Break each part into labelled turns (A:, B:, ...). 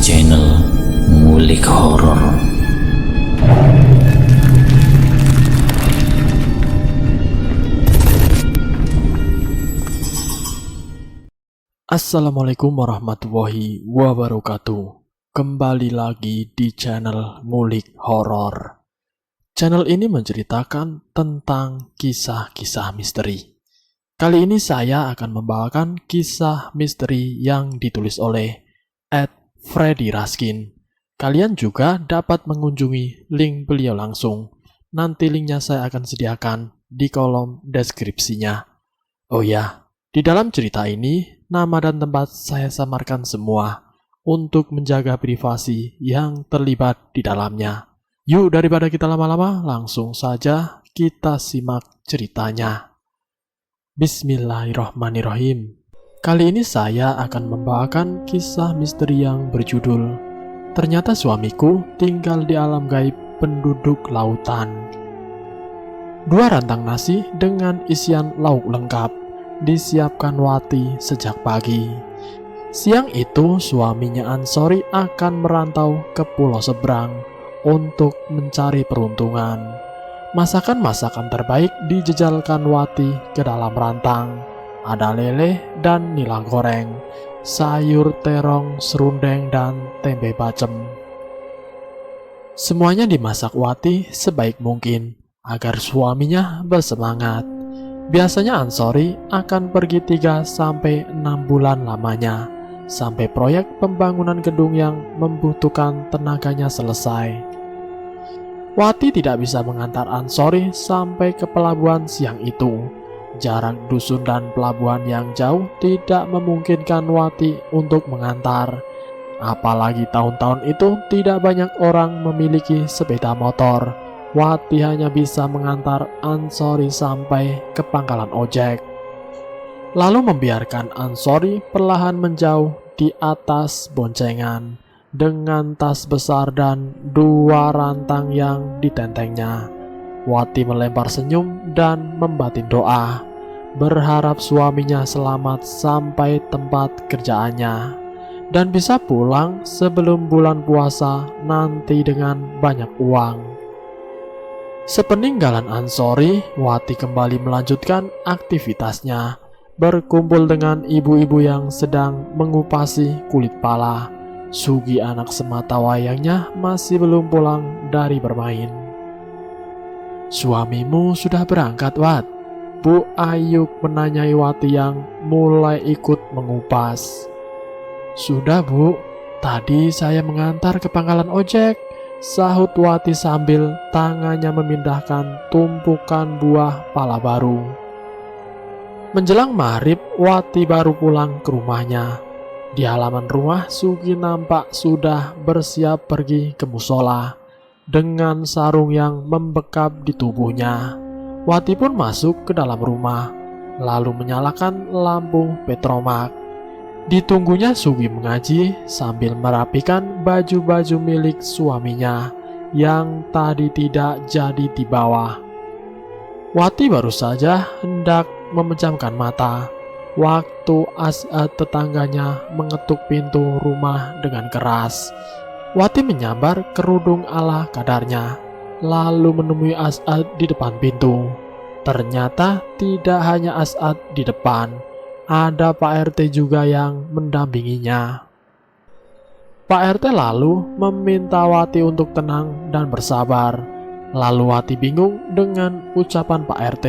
A: channel Ngulik Horor.
B: Assalamualaikum warahmatullahi wabarakatuh. Kembali lagi di channel Ngulik Horor. Channel ini menceritakan tentang kisah-kisah misteri. Kali ini saya akan membawakan kisah misteri yang ditulis oleh @Freddy Raskin. Kalian juga dapat mengunjungi link beliau langsung. Nanti linknya saya akan sediakan di kolom deskripsinya. Oh ya, di dalam cerita ini nama dan tempat saya samarkan semua untuk menjaga privasi yang terlibat di dalamnya. Yuk, daripada kita lama-lama, langsung saja kita simak ceritanya. Bismillahirrahmanirrahim. Kali ini saya akan membawakan kisah misteri yang berjudul Ternyata Suamiku Tinggal di Alam Gaib Penduduk Lautan. 2 rantang nasi dengan isian lauk lengkap disiapkan Wati sejak pagi. Siang itu suaminya Ansori akan merantau ke pulau seberang untuk mencari peruntungan. Masakan-masakan terbaik dijejalkan Wati ke dalam rantang. Ada lele dan nila goreng, sayur terong, serundeng, dan tempe bacem. Semuanya dimasak Wati sebaik mungkin agar suaminya bersemangat. Biasanya Ansori akan pergi 3-6 bulan lamanya, sampai proyek pembangunan gedung yang membutuhkan tenaganya selesai. Wati tidak bisa mengantar Ansori sampai ke pelabuhan siang itu. Jarak dusun dan pelabuhan yang jauh tidak memungkinkan Wati untuk mengantar. Apalagi tahun-tahun itu tidak banyak orang memiliki sepeda motor. Wati hanya bisa mengantar Ansori sampai ke pangkalan ojek, lalu membiarkan Ansori perlahan menjauh di atas boncengan dengan tas besar dan 2 rantang yang ditentengnya. Wati melempar senyum dan membatin doa, berharap suaminya selamat sampai tempat kerjaannya dan bisa pulang sebelum bulan puasa nanti dengan banyak uang. Sepeninggalan Ansori, Wati kembali melanjutkan aktivitasnya, berkumpul dengan ibu-ibu yang sedang mengupasi kulit pala. Sugi, anak semata wayangnya, masih belum pulang dari bermain. "Suamimu sudah berangkat, Wat?" Bu Ayub menanyai Wati yang mulai ikut mengupas. "Sudah, Bu. Tadi saya mengantar ke pangkalan ojek," sahut Wati sambil tangannya memindahkan tumpukan buah pala baru. Menjelang maghrib, Wati baru pulang ke rumahnya. Di halaman rumah, Sugi nampak sudah bersiap pergi ke musola dengan sarung yang membekap di tubuhnya. Wati pun masuk ke dalam rumah, lalu menyalakan lampu petromak. Ditunggunya Sugi mengaji sambil merapikan baju-baju milik suaminya yang tadi tidak jadi dibawa. Wati baru saja hendak memejamkan mata waktu As'ad tetangganya mengetuk pintu rumah dengan keras. Wati menyambar kerudung ala kadarnya, lalu menemui As'ad di depan pintu. Ternyata tidak hanya As'ad di depan, ada Pak RT juga yang mendampinginya. Pak RT lalu meminta Wati untuk tenang dan bersabar. Lalu Wati bingung dengan ucapan Pak RT.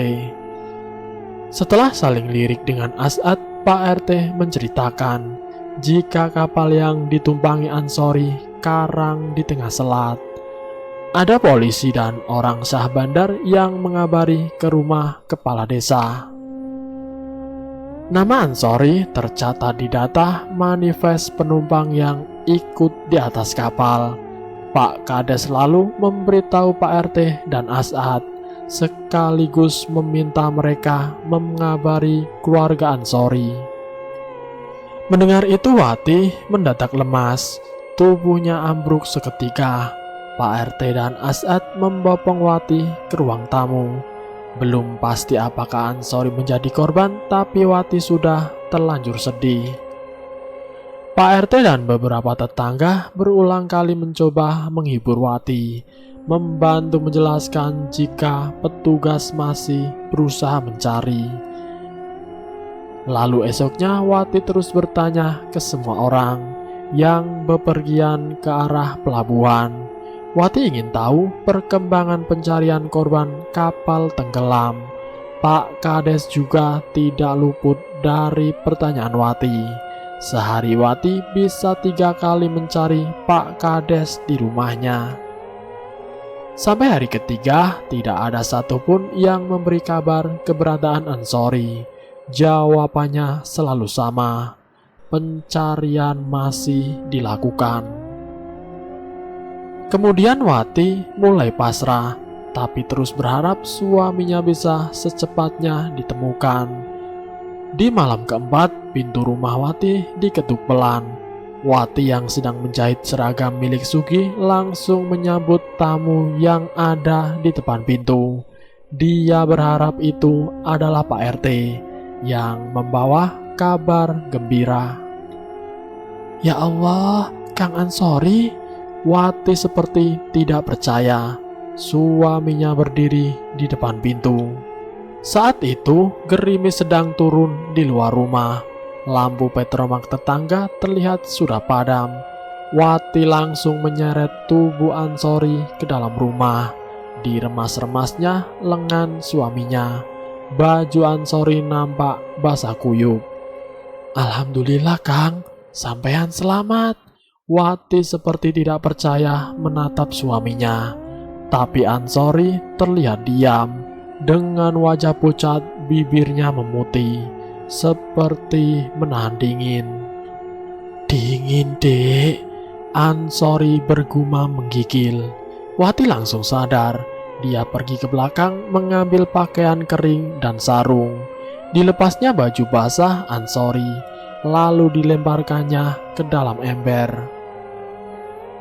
B: Setelah saling lirik dengan As'ad, Pak RT menceritakan jika kapal yang ditumpangi Ansori karang di tengah selat. Ada polisi dan orang sah bandar yang mengabari ke rumah kepala desa. Nama Ansori tercatat di data manifest penumpang yang ikut di atas kapal. Pak Kades lalu memberitahu Pak RT dan As'ad, sekaligus meminta mereka mengabari keluarga Ansori. Mendengar itu Wati mendadak lemas, tubuhnya ambruk seketika. Pak RT dan As'ad membopong Wati ke ruang tamu. Belum pasti apakah Ansori menjadi korban, tapi Wati sudah terlanjur sedih. Pak RT dan beberapa tetangga berulang kali mencoba menghibur Wati, membantu menjelaskan jika petugas masih berusaha mencari. Lalu esoknya Wati terus bertanya ke semua orang yang bepergian ke arah pelabuhan. Wati ingin tahu perkembangan pencarian korban kapal tenggelam. Pak Kades juga tidak luput dari pertanyaan Wati. Sehari Wati bisa 3 kali mencari Pak Kades di rumahnya. Sampai hari ketiga, tidak ada satupun yang memberi kabar keberadaan Ansori. Jawabannya selalu sama, pencarian masih dilakukan. Kemudian Wati mulai pasrah, tapi terus berharap suaminya bisa secepatnya ditemukan. Di malam keempat, pintu rumah Wati diketuk pelan. Wati yang sedang menjahit seragam milik Sugi langsung menyambut tamu yang ada di depan pintu. Dia berharap itu adalah Pak RT yang membawa kabar gembira. Ya Allah, Kang Ansori. Wati seperti tidak percaya. Suaminya berdiri di depan pintu. Saat itu, gerimis sedang turun di luar rumah. Lampu petromak tetangga terlihat sudah padam. Wati langsung menyeret tubuh Ansori ke dalam rumah. Diremas-remasnya lengan suaminya. Baju Ansori nampak basah kuyup. Alhamdulillah Kang, sampean selamat. Wati seperti tidak percaya menatap suaminya. Tapi Ansori terlihat diam. Dengan wajah pucat, bibirnya memutih, seperti menahan dingin. Dingin, Dek. Ansori bergumam menggigil. Wati langsung sadar. Dia pergi ke belakang mengambil pakaian kering dan sarung. Dilepasnya baju basah Ansori, lalu dilemparkannya ke dalam ember.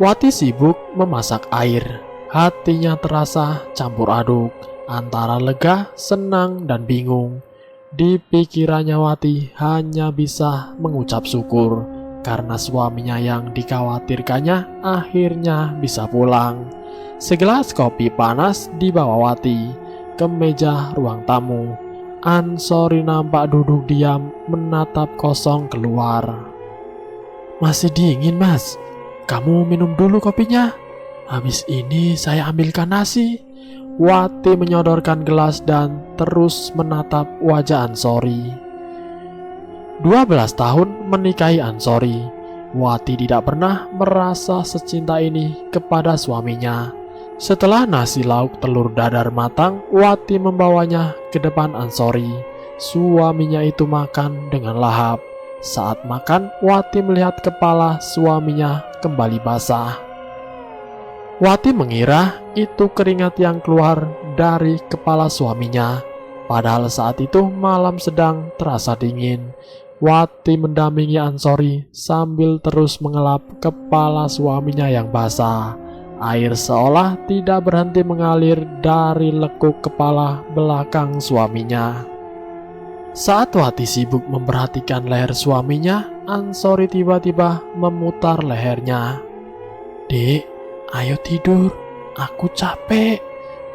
B: Wati sibuk memasak air. Hatinya terasa campur aduk antara lega, senang, dan bingung. Di pikirannya Wati hanya bisa mengucap syukur karena suaminya yang dikhawatirkannya akhirnya bisa pulang. Segelas kopi panas dibawa Wati ke meja ruang tamu. Ansori nampak duduk diam menatap kosong keluar. Masih dingin Mas, kamu minum dulu kopinya. Habis ini saya ambilkan nasi. Wati menyodorkan gelas dan terus menatap wajah Ansori. 12 tahun menikahi Ansori. Wati tidak pernah merasa secinta ini kepada suaminya. Setelah nasi lauk telur dadar matang, Wati membawanya ke depan Ansori. Suaminya itu makan dengan lahap. Saat makan, Wati melihat kepala suaminya kembali basah. Wati mengira itu keringat yang keluar dari kepala suaminya. Padahal saat itu malam sedang terasa dingin. Wati mendampingi Ansori sambil terus mengelap kepala suaminya yang basah. Air seolah tidak berhenti mengalir dari lekuk kepala belakang suaminya. Saat Wati sibuk memperhatikan leher suaminya, Ansori tiba-tiba memutar lehernya. Dek, ayo tidur, aku capek,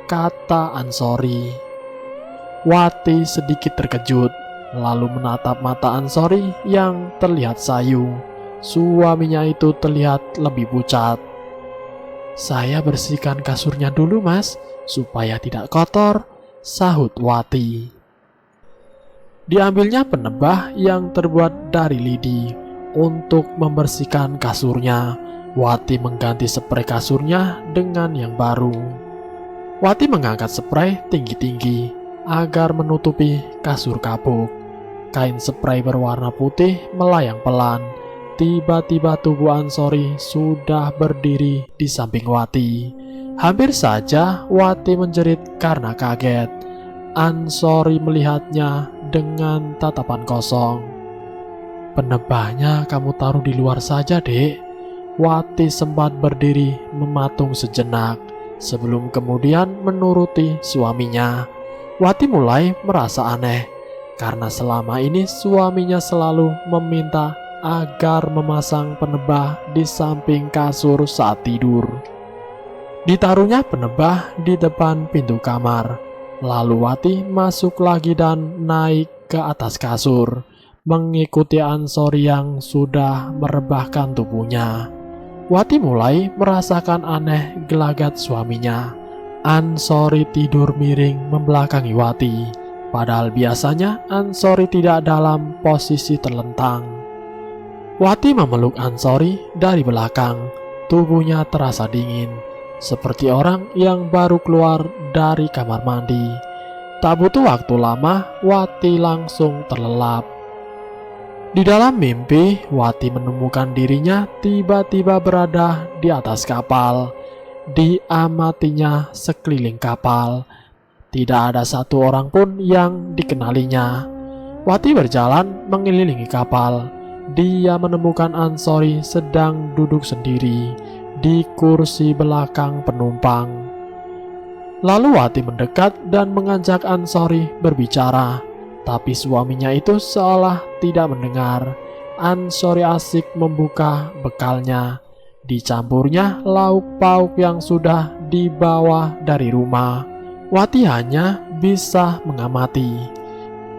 B: kata Ansori. Wati sedikit terkejut, lalu menatap mata Ansori yang terlihat sayu. Suaminya itu terlihat lebih pucat. Saya bersihkan kasurnya dulu Mas, supaya tidak kotor, sahut Wati. Diambilnya penebah yang terbuat dari lidi untuk membersihkan kasurnya. Wati mengganti spray kasurnya dengan yang baru. Wati mengangkat spray tinggi-tinggi agar menutupi kasur kapuk. Kain spray berwarna putih melayang pelan. Tiba-tiba tubuh Ansori sudah berdiri di samping Wati. Hampir saja Wati menjerit karena kaget. Ansori melihatnya dengan tatapan kosong. Penebahnya kamu taruh di luar saja, Dek. Wati sempat berdiri mematung sejenak sebelum kemudian menuruti suaminya. Wati mulai merasa aneh karena selama ini suaminya selalu meminta agar memasang penebah di samping kasur saat tidur. Ditaruhnya penebah di depan pintu kamar. Lalu Wati masuk lagi dan naik ke atas kasur, mengikuti Ansori yang sudah merebahkan tubuhnya. Wati mulai merasakan aneh gelagat suaminya. Ansori tidur miring membelakangi Wati, padahal biasanya Ansori tidak dalam posisi terlentang. Wati memeluk Ansori dari belakang. Tubuhnya terasa dingin, seperti orang yang baru keluar dari kamar mandi. Tak butuh waktu lama, Wati langsung terlelap. Di dalam mimpi, Wati menemukan dirinya tiba-tiba berada di atas kapal. Diamatinya sekeliling kapal. Tidak ada satu orang pun yang dikenalinya. Wati berjalan mengelilingi kapal. Dia menemukan Ansori sedang duduk sendiri di kursi belakang penumpang. Lalu Wati mendekat dan mengajak Ansori berbicara, tapi suaminya itu seolah tidak mendengar. Ansori asik membuka bekalnya. Dicampurnya lauk pauk yang sudah dibawa dari rumah. Wati hanya bisa mengamati.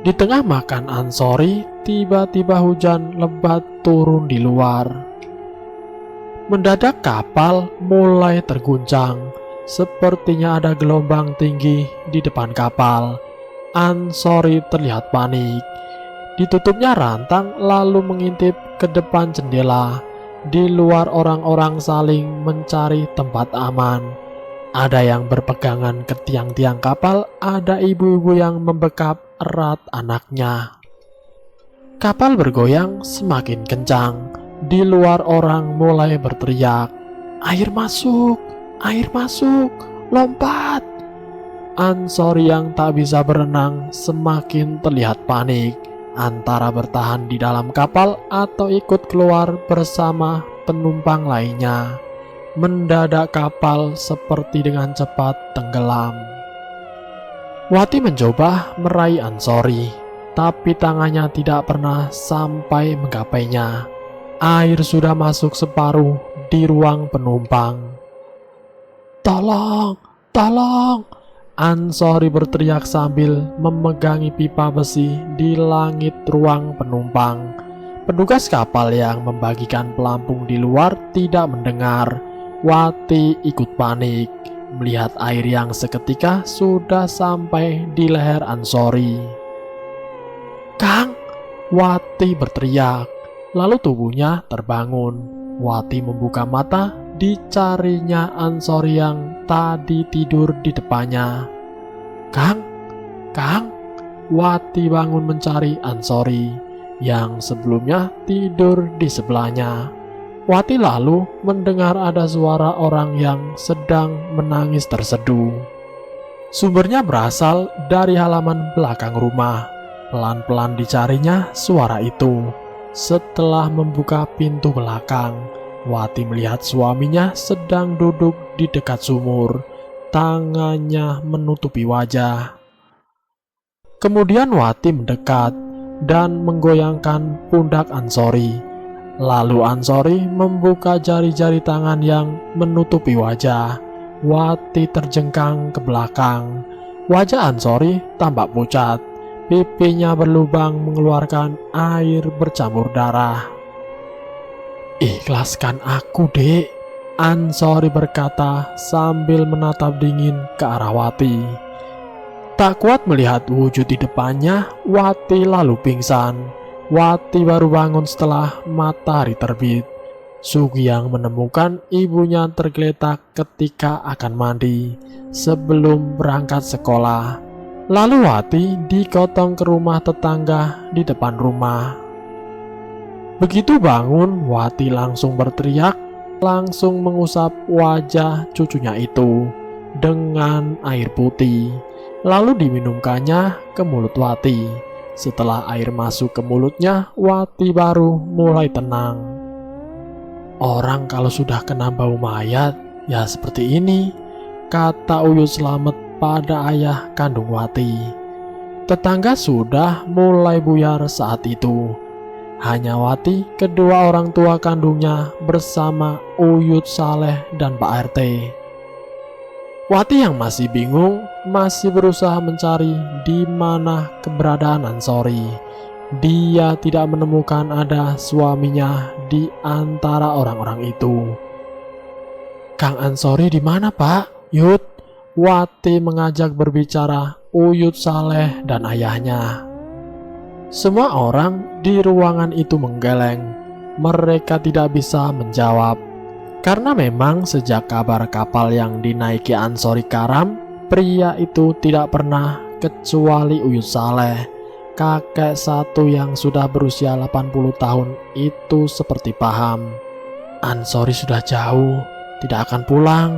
B: Di tengah makan Ansori, tiba-tiba hujan lebat turun di luar. Mendadak kapal mulai terguncang. Sepertinya ada gelombang tinggi di depan kapal. Ansori terlihat panik. Ditutupnya rantang lalu mengintip ke depan jendela. Di luar orang-orang saling mencari tempat aman. Ada yang berpegangan ke tiang-tiang kapal, ada ibu-ibu yang membekap erat anaknya. Kapal bergoyang semakin kencang. Di luar orang mulai berteriak, "Air masuk! Air masuk! Lompat!" Ansori yang tak bisa berenang semakin terlihat panik, antara bertahan di dalam kapal atau ikut keluar bersama penumpang lainnya. Mendadak kapal seperti dengan cepat tenggelam. Wati mencoba meraih Ansori, tapi tangannya tidak pernah sampai menggapainya. Air sudah masuk separuh di ruang penumpang. "Tolong! Tolong!" Ansori berteriak sambil memegangi pipa besi di langit ruang penumpang. Petugas kapal yang membagikan pelampung di luar tidak mendengar. Wati ikut panik melihat air yang seketika sudah sampai di leher Ansori. "Kang!" Wati berteriak, lalu tubuhnya terbangun. Wati membuka mata, dicarinya Ansori yang tadi tidur di depannya. "Kang! Kang!" Wati bangun mencari Ansori yang sebelumnya tidur di sebelahnya. Wati lalu mendengar ada suara orang yang sedang menangis terseduh. Sumbernya berasal dari halaman belakang rumah. Pelan-pelan dicarinya suara itu. Setelah membuka pintu belakang, Wati melihat suaminya sedang duduk di dekat sumur, tangannya menutupi wajah. Kemudian Wati mendekat dan menggoyangkan pundak Ansori. Lalu Ansori membuka jari-jari tangan yang menutupi wajah. Wati terjengkang ke belakang. Wajah Ansori tampak pucat. Pipinya berlubang mengeluarkan air bercampur darah. "Ikhlaskan aku, Dek," Ansori berkata sambil menatap dingin ke arah Wati. Tak kuat melihat wujud di depannya, Wati lalu pingsan. Wati baru bangun setelah matahari terbit. Sugiyang menemukan ibunya tergeletak ketika akan mandi sebelum berangkat sekolah. Lalu Wati digotong ke rumah tetangga di depan rumah. Begitu bangun, Wati langsung berteriak, langsung mengusap wajah cucunya itu dengan air putih. Lalu diminumkannya ke mulut Wati. Setelah air masuk ke mulutnya, Wati baru mulai tenang. "Orang kalau sudah kena bau mayat, ya seperti ini," kata Uyut Slamet pada ayah kandung Wati. Tetangga sudah mulai buyar saat itu. Hanya Wati, kedua orang tua kandungnya bersama Uyut Saleh dan Pak RT. Wati yang masih bingung masih berusaha mencari di mana keberadaan Ansori. Dia tidak menemukan ada suaminya di antara orang-orang itu. "Kang Ansori di mana, Pak?" "Yut." Wati mengajak berbicara Uyut Saleh dan ayahnya. Semua orang di ruangan itu menggeleng. Mereka tidak bisa menjawab. Karena memang sejak kabar kapal yang dinaiki Ansori karam, pria itu tidak pernah kecuali Uyut Saleh. Kakek satu yang sudah berusia 80 tahun itu seperti paham. "Ansori sudah jauh, tidak akan pulang,"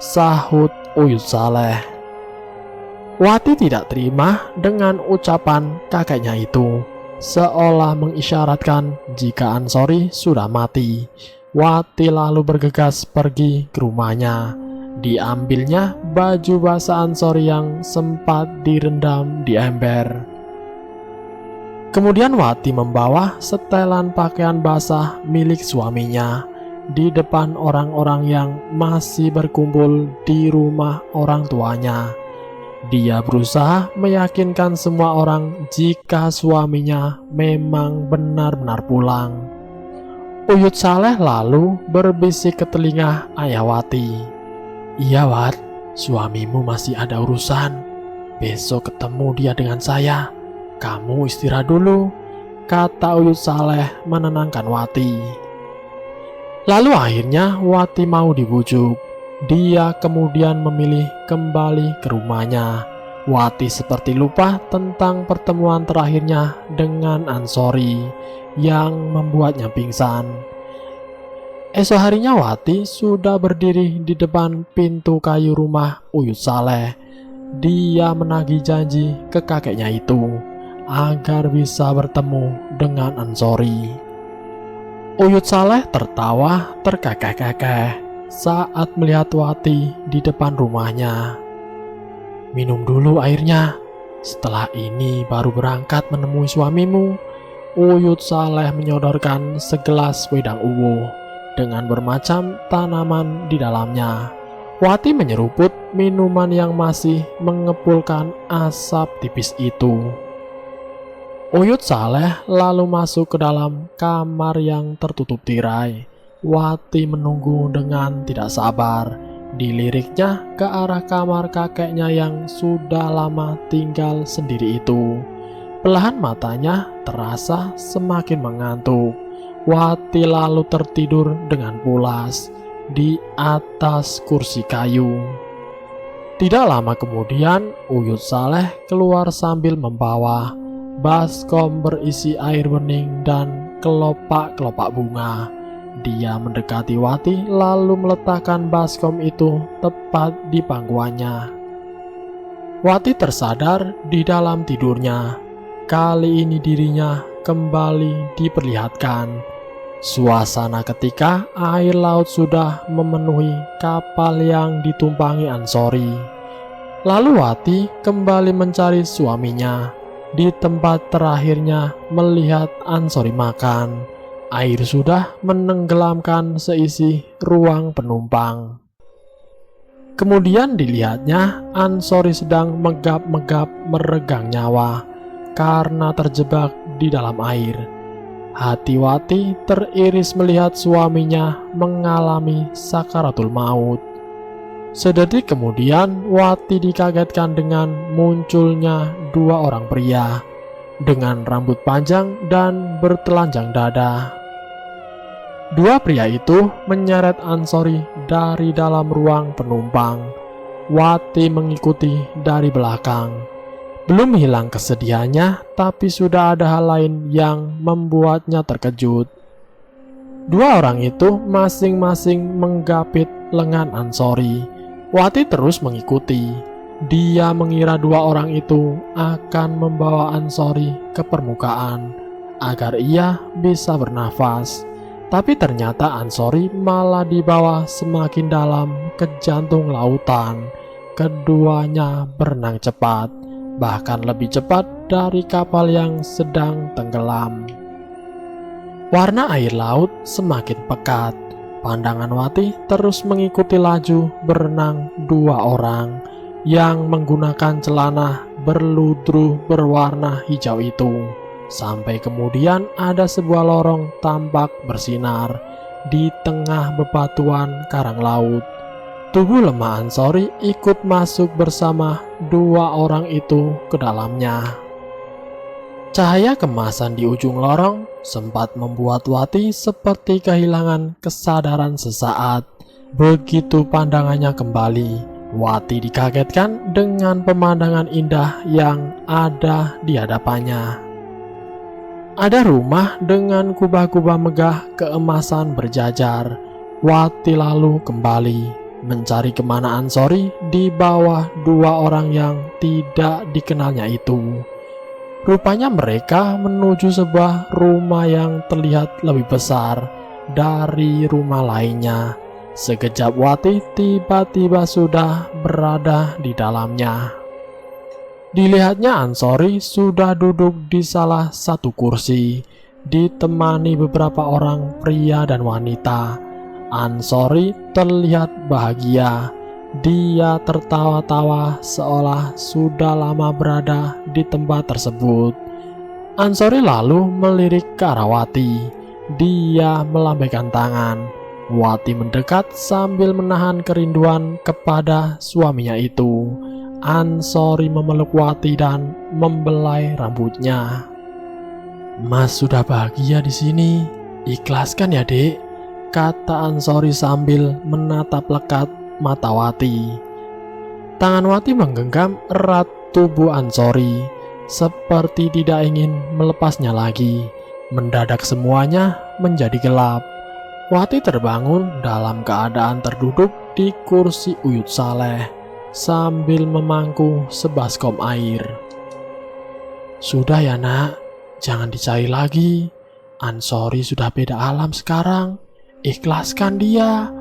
B: sahut Uyut Saleh. Wati tidak terima dengan ucapan kakeknya itu, seolah mengisyaratkan jika Ansori sudah mati. Wati lalu bergegas pergi ke rumahnya. Diambilnya baju basah Ansori yang sempat direndam di ember. Kemudian Wati membawa setelan pakaian basah milik suaminya di depan orang-orang yang masih berkumpul di rumah orang tuanya. Dia berusaha meyakinkan semua orang jika suaminya memang benar-benar pulang. Uyut Saleh lalu berbisik ke telinga ayah Wati. "Iya Wat, suamimu masih ada urusan. Besok ketemu dia dengan saya. Kamu istirahat dulu," kata Uyut Saleh menenangkan Wati. Lalu akhirnya Wati mau dibujuk. Dia kemudian memilih kembali ke rumahnya. Wati seperti lupa tentang pertemuan terakhirnya dengan Ansori yang membuatnya pingsan. Esok harinya Wati sudah berdiri di depan pintu kayu rumah Uyut Saleh. Dia menagih janji ke kakeknya itu agar bisa bertemu dengan Ansori. Uyut Saleh tertawa terkekeh-kekeh saat melihat Wati di depan rumahnya. "Minum dulu airnya. Setelah ini baru berangkat menemui suamimu." Uyut Saleh menyodorkan segelas wedang uwu dengan bermacam tanaman di dalamnya. Wati menyeruput minuman yang masih mengepulkan asap tipis itu. Uyut Saleh lalu masuk ke dalam kamar yang tertutup tirai. Wati menunggu dengan tidak sabar. Diliriknya ke arah kamar kakeknya yang sudah lama tinggal sendiri itu. Perlahan matanya terasa semakin mengantuk. Wati lalu tertidur dengan pulas di atas kursi kayu. Tidak lama kemudian Uyut Saleh keluar sambil membawa baskom berisi air bening dan kelopak-kelopak bunga. Dia mendekati Wati lalu meletakkan baskom itu tepat di pangkuannya. Wati tersadar di dalam tidurnya. Kali ini dirinya kembali diperlihatkan. Suasana ketika air laut sudah memenuhi kapal yang ditumpangi Ansori. Lalu Wati kembali mencari suaminya. Di tempat terakhirnya melihat Ansori makan. Air sudah menenggelamkan seisi ruang penumpang. Kemudian dilihatnya Ansori sedang megap-megap meregang nyawa karena terjebak di dalam air. Hati Wati teriris melihat suaminya mengalami sakaratul maut. Sedetik kemudian Wati dikagetkan dengan munculnya dua orang pria dengan rambut panjang dan bertelanjang dada. Dua pria itu menyeret Ansori dari dalam ruang penumpang. Wati mengikuti dari belakang. Belum hilang kesedihannya, tapi sudah ada hal lain yang membuatnya terkejut. Dua orang itu masing-masing menggapit lengan Ansori. Wati terus mengikuti. Dia mengira dua orang itu akan membawa Ansori ke permukaan agar ia bisa bernafas. Tapi ternyata Ansori malah dibawa semakin dalam ke jantung lautan. Keduanya berenang cepat, bahkan lebih cepat dari kapal yang sedang tenggelam. Warna air laut semakin pekat. Pandangan Wati terus mengikuti laju berenang dua orang yang menggunakan celana berludru berwarna hijau itu. Sampai kemudian ada sebuah lorong tampak bersinar di tengah bebatuan karang laut. Tubuh lemah Ansori ikut masuk bersama dua orang itu ke dalamnya. Cahaya kemasan di ujung lorong sempat membuat Wati seperti kehilangan kesadaran sesaat. Begitu pandangannya kembali, Wati dikagetkan dengan pemandangan indah yang ada di hadapannya. Ada rumah dengan kubah-kubah megah keemasan berjajar. Wati lalu kembali mencari kemana Ansori di bawah dua orang yang tidak dikenalnya itu. Rupanya mereka menuju sebuah rumah yang terlihat lebih besar dari rumah lainnya. Sekejap Wati tiba-tiba sudah berada di dalamnya. Dilihatnya Ansori sudah duduk di salah satu kursi, ditemani beberapa orang pria dan wanita. Ansori terlihat bahagia. Dia tertawa-tawa seolah sudah lama berada di tempat tersebut. Ansori lalu melirik ke arah Wati. Dia melambaikan tangan. Wati mendekat sambil menahan kerinduan kepada suaminya itu. Ansori memeluk Wati dan membelai rambutnya. "Mas sudah bahagia di sini. Ikhlaskan ya, Dek," kata Ansori sambil menatap lekat mata Wati. Tangan Wati menggenggam erat tubuh Ansori, seperti tidak ingin melepasnya lagi. Mendadak semuanya menjadi gelap. Wati terbangun dalam keadaan terduduk di kursi Uyut Saleh, sambil memangku sebaskom air. "Sudah ya nak, jangan dicari lagi. Ansori sudah beda alam sekarang. Ikhlaskan dia,"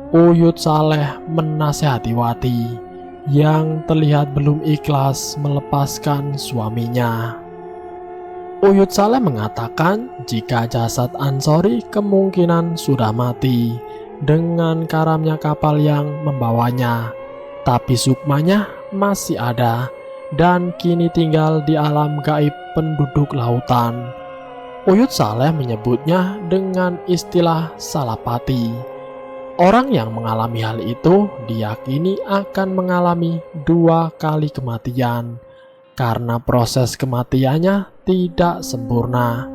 B: Uyut Saleh menasehati Wati yang terlihat belum ikhlas melepaskan suaminya. Uyut Saleh mengatakan jika jasad Ansori kemungkinan sudah mati dengan karamnya kapal yang membawanya, tapi sukmanya masih ada dan kini tinggal di alam gaib penduduk lautan. Uyut Saleh menyebutnya dengan istilah salapati. Orang yang mengalami hal itu diyakini akan mengalami 2 kali kematian karena proses kematiannya tidak sempurna.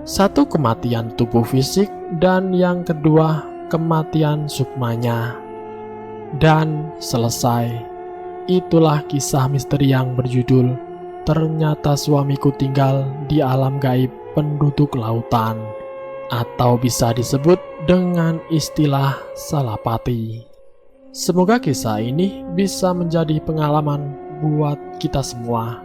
B: 1 kematian tubuh fisik dan yang kedua kematian sukmanya. Dan selesai. Itulah kisah misteri yang berjudul "Ternyata Suamiku Tinggal di Alam Gaib Penduduk Lautan", atau bisa disebut dengan istilah salapati. Semoga kisah ini bisa menjadi pengalaman buat kita semua.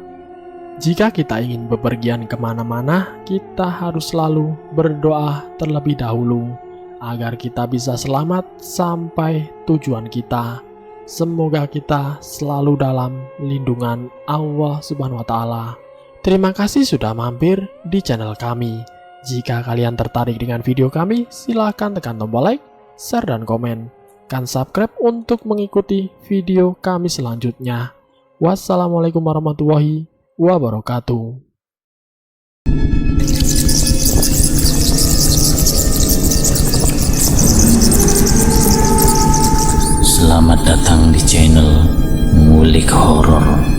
B: Jika kita ingin bepergian kemana-mana, kita harus selalu berdoa terlebih dahulu agar kita bisa selamat sampai tujuan kita. Semoga kita selalu dalam lindungan Allah Subhanahu wa Ta'ala. Terima kasih sudah mampir di channel kami. Jika kalian tertarik dengan video kami, silahkan tekan tombol like, share, dan komen. Dan subscribe untuk mengikuti video kami selanjutnya. Wassalamualaikum warahmatullahi wabarakatuh.
A: Selamat datang di channel Ngulik Horor.